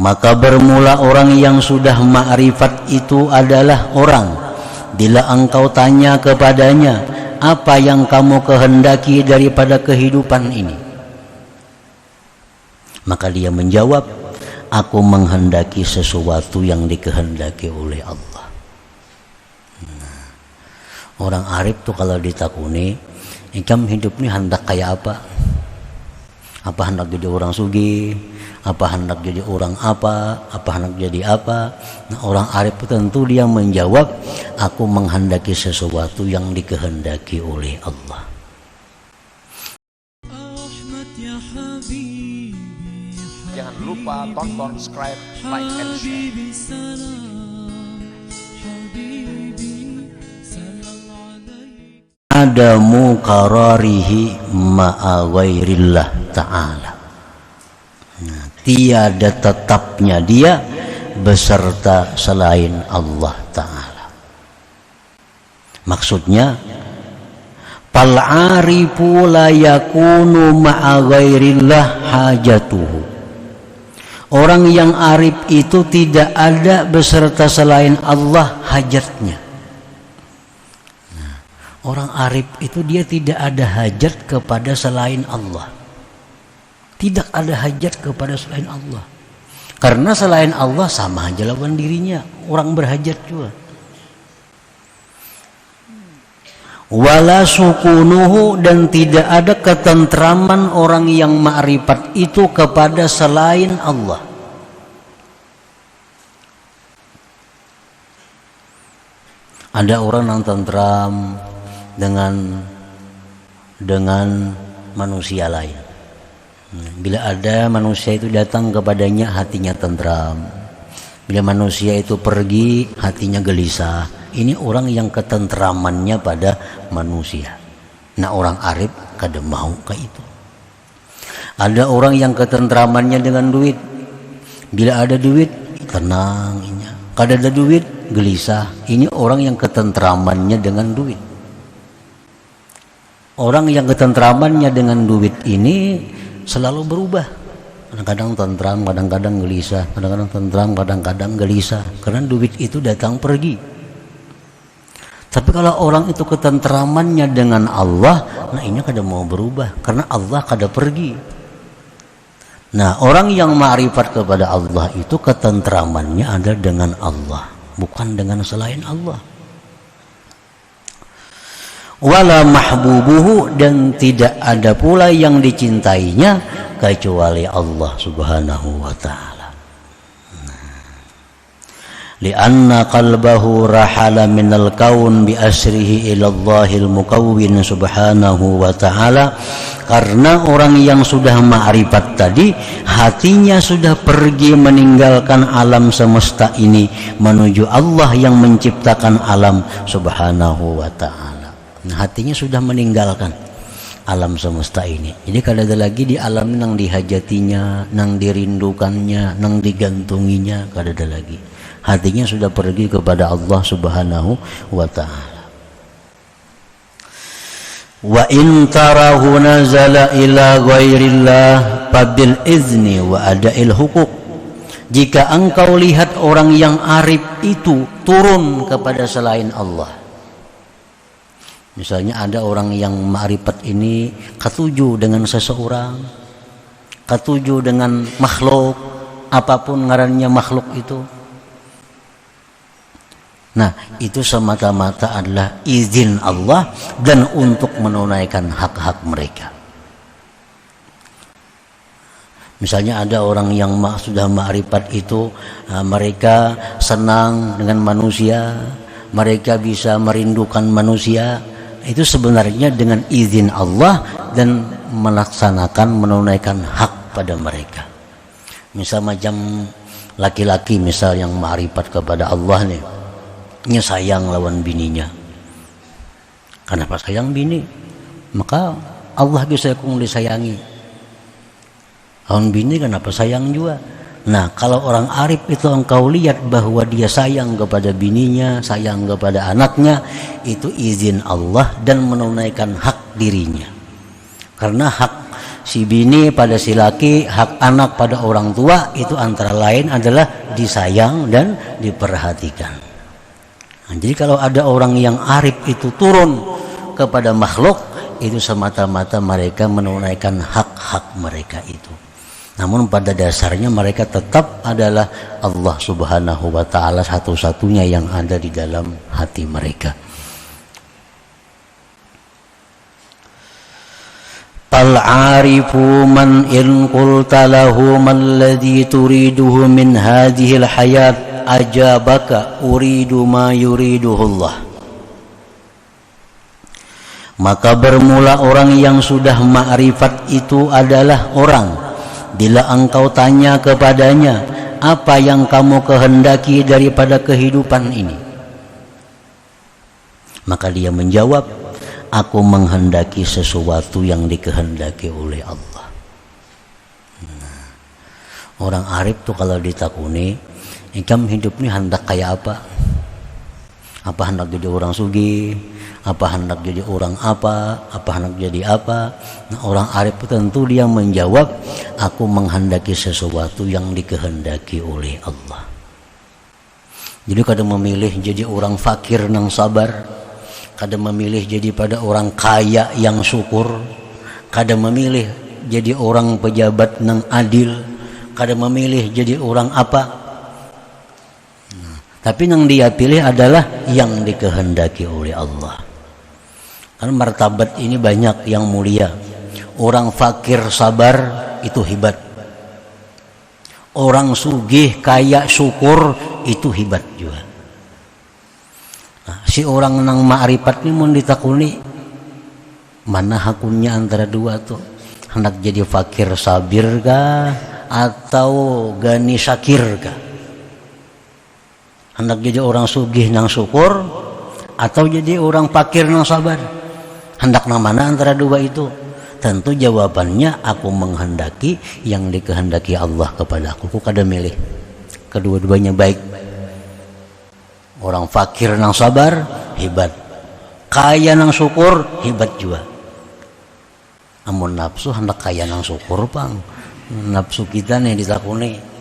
Maka bermula orang yang sudah ma'rifat itu adalah orang, bila engkau tanya kepadanya, apa yang kamu kehendaki daripada kehidupan ini? Maka dia menjawab, aku menghendaki sesuatu yang dikehendaki oleh Allah. Nah, orang arif tuh kalau ditakuni, ikam hidup ini hendak kayak apa? Apa hendak jadi orang sugih? Apa hendak jadi orang apa? Apa hendak jadi apa? Nah, orang arif tentu dia menjawab, aku menghendaki sesuatu yang dikehendaki oleh Allah. Jangan lupa tonton, subscribe, like, and share. Adamu qararihi ma'a ghairillah ta'ala. Nah, tiada tetapnya dia beserta selain Allah Ta'ala. Maksudnya, fal arifu la yakunu ma'a ghairillah hajatuhu. Orang yang arif itu tidak ada beserta selain Allah hajatnya. Nah, orang arif itu dia tidak ada hajat kepada selain Allah. Tidak ada hajat kepada selain Allah. Karena selain Allah sama aja lawan dirinya, orang berhajat juga. Wala sukunuhu, dan tidak ada ketentraman orang yang ma'rifat itu kepada selain Allah. Ada orang yang tentram dengan manusia lain. Bila ada manusia itu datang kepadanya, hatinya tentram. Bila manusia itu pergi, hatinya gelisah. Ini orang yang ketentramannya pada manusia. Nah, orang arif kada mau ke itu. Ada orang yang ketentramannya dengan duit. Bila ada duit, tenang. Kada ada duit, gelisah. Ini orang yang ketentramannya dengan duit. Orang yang ketentramannya dengan duit ini selalu berubah. Kadang-kadang tentram, kadang-kadang gelisah, kadang-kadang tentram, kadang-kadang gelisah. Karena duit itu datang pergi. Tapi kalau orang itu ketentramannya dengan Allah, nah ini kada mau berubah, karena Allah kada pergi. Nah, orang yang ma'rifat kepada Allah itu ketentramannya ada dengan Allah, bukan dengan selain Allah. Wala mahbubuhu, dan tidak ada pula yang dicintainya kecuali Allah Subhanahu wa ta'ala. Lianna qalbahu rahala minal kaun bi asrihi ila Allahil mukawwin Subhanahu wa ta'ala. Karena orang yang sudah ma'rifat tadi, hatinya sudah pergi meninggalkan alam semesta ini menuju Allah yang menciptakan alam Subhanahu wa ta'ala. Nah, hatinya sudah meninggalkan alam semesta ini. Jadi kada ada lagi di alam nang dihajatinya, nang dirindukannya, nang digantunginya, kada ada lagi. Hatinya sudah pergi kepada Allah Subhanahu wa ta'ala. Wa in tarahu nazala ila ghairillah fabil izni wa ada'il hukuk. Jika engkau lihat orang yang arif itu turun kepada selain Allah. Misalnya ada orang yang ma'rifat ini ketujuh dengan seseorang, ketujuh dengan makhluk, apapun ngarannya makhluk itu. Nah, itu semata-mata adalah izin Allah dan untuk menunaikan hak-hak mereka. Misalnya ada orang yang sudah ma'rifat itu, mereka senang dengan manusia, mereka bisa merindukan manusia. Itu sebenarnya dengan izin Allah dan melaksanakan menunaikan hak pada mereka. Misal macam laki-laki misal yang ma'rifat kepada Allah nih, nya sayang lawan bininya. Kenapa sayang bini? Maka Allah bisa kung disayangi. Lawan bini kenapa sayang juga? Nah, kalau orang arif itu engkau lihat bahwa dia sayang kepada bininya, sayang kepada anaknya, itu izin Allah dan menunaikan hak dirinya. Karena hak si bini pada si laki, hak anak pada orang tua itu antara lain adalah disayang dan diperhatikan. Nah, jadi kalau ada orang yang arif itu turun kepada makhluk, itu semata-mata mereka menunaikan hak-hak mereka itu. Namun pada dasarnya mereka tetap adalah Allah Subhanahu wa ta'ala satu-satunya yang ada di dalam hati mereka. Al-arifu man in qulta lahu man ladhi turiduhu min hadhil hayat ajabaka uridu ma yuriduhu Allah. Maka bermula orang yang sudah ma'rifat itu adalah orang, bila engkau tanya kepadanya, apa yang kamu kehendaki daripada kehidupan ini? Maka dia menjawab, aku menghendaki sesuatu yang dikehendaki oleh Allah. Nah, orang arif tuh kalau ditakuni, kamu hidup ini hendak kayak apa? Apa hendak jadi orang sugih? Apa hendak jadi orang apa? Apa hendak jadi apa? Nah, orang arif tentu dia menjawab, aku menghendaki sesuatu yang dikehendaki oleh Allah. Jadi kadang memilih jadi orang fakir nang sabar, kadang memilih jadi pada orang kaya yang syukur, kadang memilih jadi orang pejabat nang adil, kadang memilih jadi orang apa. Tapi yang dia pilih adalah yang dikehendaki oleh Allah. Karena martabat ini banyak yang mulia. Orang fakir sabar itu hebat. Orang sugih kaya syukur itu hebat juga. Nah, si orang nang ma'rifat ini mau ditakuni, mana hakunnya antara dua tuh? Hendak jadi fakir sabir kah atau gani syakir kah? Hendak jadi orang sugih nang syukur atau jadi orang fakir nang sabar? Hendak nang mana antara dua itu? Tentu jawabannya aku menghendaki yang dikehendaki Allah kepada aku. Aku kada milih. Kedua-duanya baik. Orang fakir nang sabar hebat, kaya nang syukur hebat juga. Amun nafsu hendak kaya nang syukur pang, nafsu kita nih ditakuni.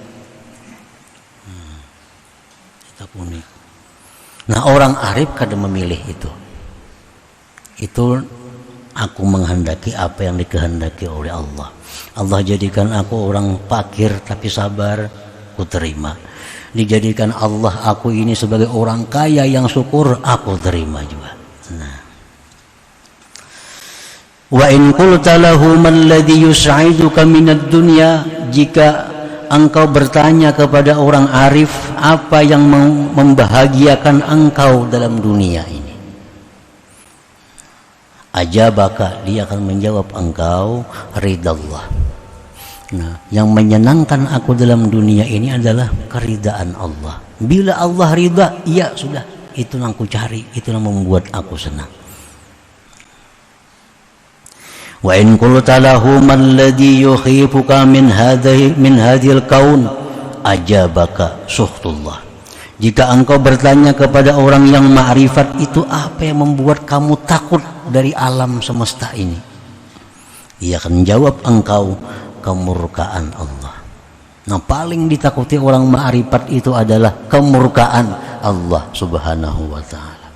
Nah, orang arif kada memilih itu. Itu aku menghendaki apa yang dikehendaki oleh Allah. Allah jadikan aku orang fakir tapi sabar, aku terima. Dijadikan Allah aku ini sebagai orang kaya yang syukur, aku terima juga. Nah, wa in qulta lahu man ladhi yus'iduka minad dunya, jika engkau bertanya kepada orang arif apa yang membahagiakan engkau dalam dunia ini, ajabaka, dia akan menjawab engkau ridallah. Nah, yang menyenangkan aku dalam dunia ini adalah keridaan Allah. Bila Allah ridha, ya sudah, itu yang aku cari, itu yang membuat aku senang. Wa in qulta lahu man ladhi yukhifuka min hadhil kaun ajabaka suhtullah. Jika engkau bertanya kepada orang yang ma'rifat itu, apa yang membuat kamu takut dari alam semesta ini, ia akan jawab engkau kemurkaan Allah. Nah, paling ditakuti orang ma'rifat itu adalah kemurkaan Allah Subhanahu wa ta'ala.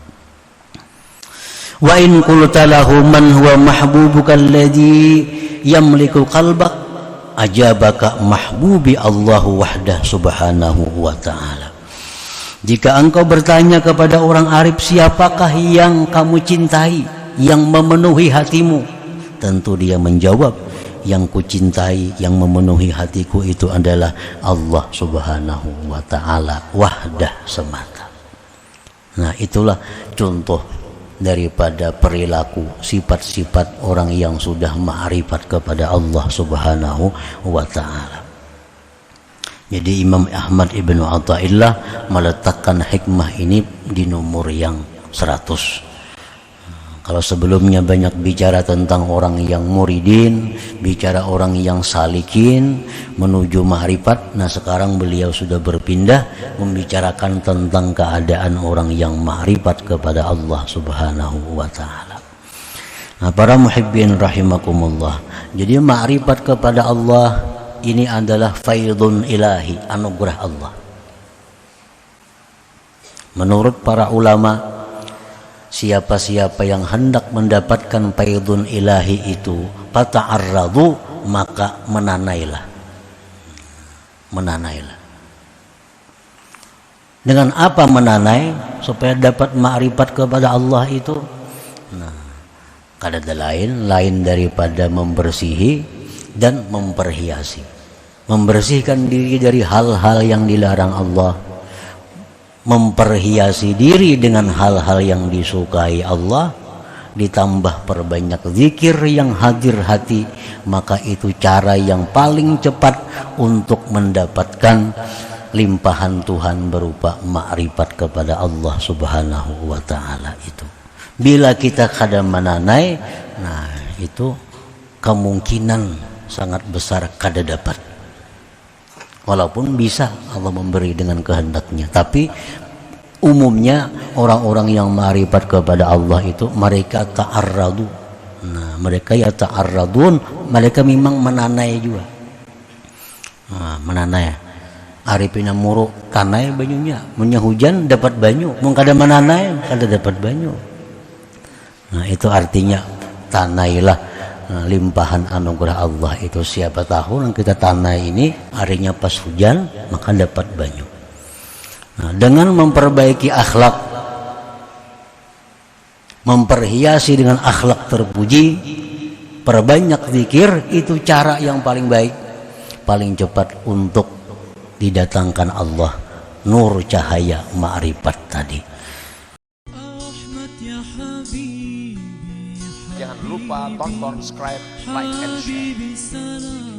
Wa in qulta lahu man huwa mahbubuka alladhi yamliku qalbak ajabaka mahbubi Allah wahdah Subhanahu wa ta'ala. Jika engkau bertanya kepada orang arif, siapakah yang kamu cintai, yang memenuhi hatimu, tentu dia menjawab, yang kucintai, yang memenuhi hatiku itu adalah Allah Subhanahu wa ta'ala wahdah semata. Nah, itulah contoh daripada perilaku sifat-sifat orang yang sudah ma'rifat kepada Allah Subhanahu wa ta'ala. Jadi Imam Ahmad Ibnu Athaillah meletakkan hikmah ini di nomor yang 100. Kalau sebelumnya banyak bicara tentang orang yang muridin, bicara orang yang salikin menuju ma'rifat, nah sekarang beliau sudah berpindah membicarakan tentang keadaan orang yang ma'rifat kepada Allah Subhanahu wa ta'ala. Nah, para muhibbin rahimakumullah. Jadi ma'rifat kepada Allah ini adalah faidun ilahi, anugerah Allah. Menurut para ulama, siapa-siapa yang hendak mendapatkan faidun ilahi itu, fata'arradu, maka menanailah. Menanailah. Dengan apa menanai supaya dapat ma'rifat kepada Allah itu? Nah, kada lain daripada membersihi dan memperhiasi. Membersihkan diri dari hal-hal yang dilarang Allah, memperhiasi diri dengan hal-hal yang disukai Allah, ditambah perbanyak zikir yang hadir hati, maka itu cara yang paling cepat untuk mendapatkan limpahan Tuhan berupa makrifat kepada Allah Subhanahu wa ta'ala itu. Bila kita kada menanai, nah itu kemungkinan sangat besar kada dapat. Walaupun bisa Allah memberi dengan kehendaknya, tapi umumnya orang-orang yang makrifat kepada Allah itu mereka ta'arradu. Nah, mereka ya ta'arradun, mereka memang menanai juga. Nah, menanai. Arifina muru tanai banyunya, munya hujan dapat banyu, mun kada menanai kada dapat banyu. Nah, itu artinya tanailah limpahan anugerah Allah itu. Siapa tahu yang kita tanai ini harinya pas hujan maka dapat banyu. Nah, dengan memperbaiki akhlak, memperhiasi dengan akhlak terpuji, perbanyak zikir, itu cara yang paling baik, paling cepat untuk didatangkan Allah nur cahaya ma'rifat tadi. Jangan lupa tonton, subscribe, like, and share.